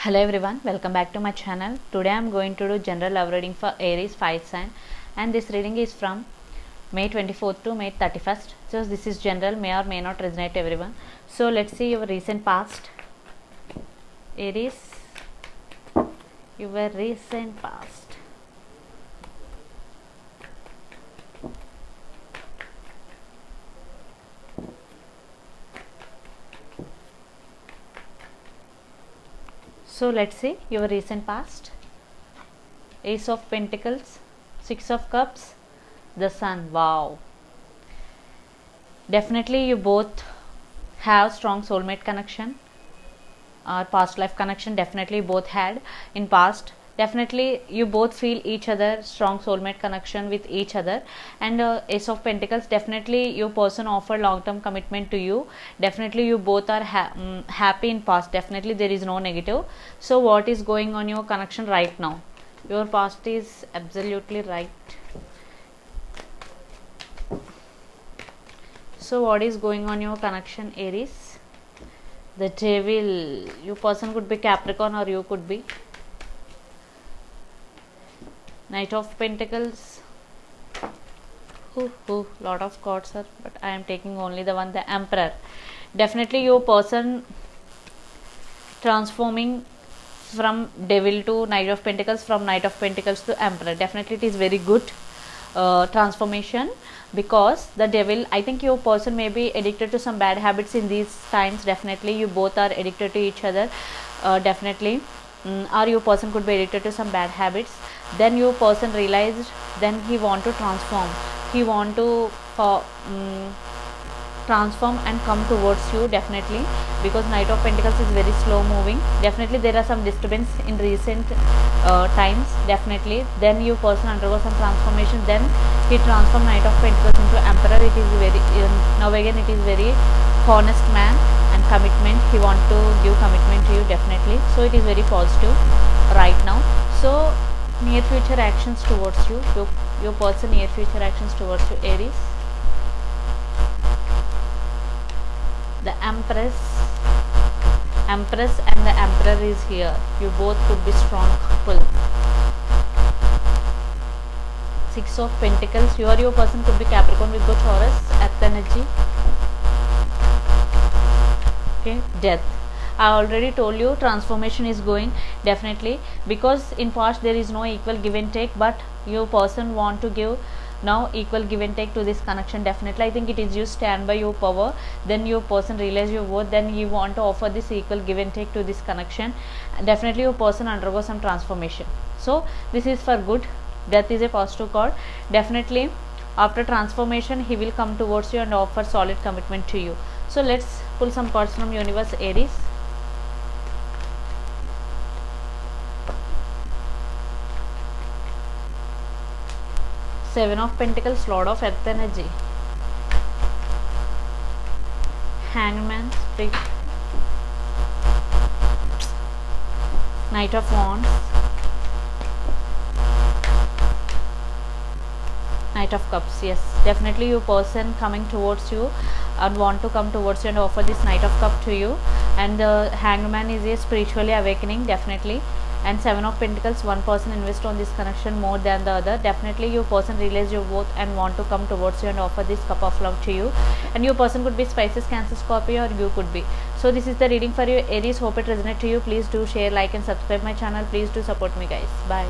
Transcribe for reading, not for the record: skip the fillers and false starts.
Hello everyone, welcome back to my channel. Today I am going to do general love reading for Aries fire sign, and this reading is from May 24th to May 31st. So this is general, may or may not resonate to everyone. So let's see your recent past. Aries, your recent past. So let's see your recent past. Ace of Pentacles, Six of Cups, the Sun. Wow. Definitely you both have strong soulmate connection or past life connection. Definitely both had in past. Definitely you both feel each other, strong soulmate connection with each other. And Ace of Pentacles, definitely your person offered long-term commitment to you. Definitely you both are happy in past. Definitely there is no negative. So what is going on your connection right now? Your past is absolutely right. So what is going on your connection, Aries? The Devil. Your person could be Capricorn or you could be Knight of Pentacles. Lot of cards are, but I am taking only the one, the Emperor. Definitely your person transforming from Devil to Knight of Pentacles, from Knight of Pentacles to Emperor. Definitely it is very good transformation, because the Devil, I think your person may be addicted to some bad habits in these times. Definitely you both are addicted to each other. Definitely or your person could be addicted to some bad habits. Then your person realized, then he want to transform, he want to transform and come towards you. Definitely, because Knight of Pentacles is very slow moving. Definitely there are some disturbance in recent times. Definitely then your person undergo some transformation, then he transform Knight of Pentacles into Emperor. It is very now again it is very honest man and commitment. He want to give commitment to you. Definitely, so it is very positive right now. So near future actions towards you, your person near future actions towards you, Aries. The Empress and the Emperor is here. You both could be strong couple. Six of Pentacles, your person could be Capricorn with both Taurus, Earth energy. Okay, Death. I already told you transformation is going. Definitely, because in past there is no equal give and take, but your person want to give now equal give and take to this connection. Definitely I think it is you stand by your power, then your person realize your worth, then you want to offer this equal give and take to this connection. Definitely your person undergo some transformation. So this is for good. Death is a positive card. Definitely after transformation he will come towards you and offer solid commitment to you. So let's pull some cards from universe, Aries. Seven of Pentacles, Lord of Earth energy. Hangman, Spirit. Knight of Wands. Knight of Cups. Yes, definitely your person coming towards you and want to come towards you and offer this Knight of Cup to you. And the Hangman is a spiritually awakening. Definitely. And Seven of Pentacles, one person invest on this connection more than the other. Definitely your person realize your worth and want to come towards you and offer this cup of love to you. And your person could be Pisces, Cancer, Scorpio, or you could be. So this is the reading for you, Aries. Hope it resonates to you. Please do share, like and subscribe my channel. Please do support me, guys. Bye.